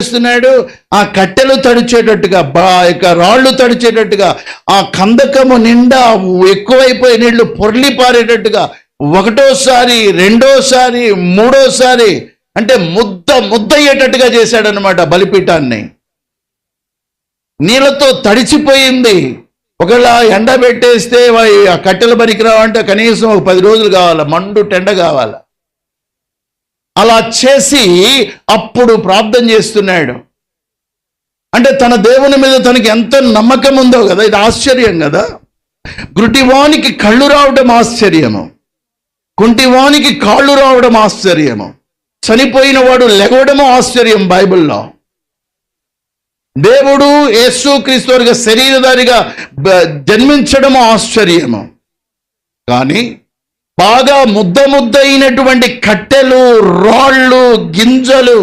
చేస్తున్నాడు? ఆ కట్టెలు తడిచేటట్టుగా, రాళ్ళు తడిచేటట్టుగా, ఆ కందకము నిండా ఎక్కువైపోయి నీళ్లు పొర్లి పారేటట్టుగా, ఒకటోసారి, రెండోసారి, మూడోసారి, అంటే ముద్దయ్యేటట్టుగా చేశాడనమాట బలిపీఠాన్ని. నీళ్ళతో తడిచిపోయింది. ఒకవేళ ఎండబెట్టేస్తే ఆ కట్టెలు పనికిరావంటే కనీసం ఒక 10 రోజులు కావాలి, మండు టెండ కావాలి. అలా చేసి అప్పుడు ప్రార్థన చేస్తున్నాడు. అంటే తన దేవుని మీద తనకి ఎంత నమ్మకం ఉందో కదా. ఇది ఆశ్చర్యం కదా. గుడ్డివానికి కళ్ళు రావడం ఆశ్చర్యము, కుంటివానికి కాళ్ళు రావడం ఆశ్చర్యము, చనిపోయిన వాడు లెగవడము ఆశ్చర్యం బైబిల్లో. దేవుడు యేసుక్రీస్తు శరీరధారిగా జన్మించడము ఆశ్చర్యము. కానీ బాగా ముద్ద అయినటువంటి కట్టెలు, రాళ్ళు, గింజలు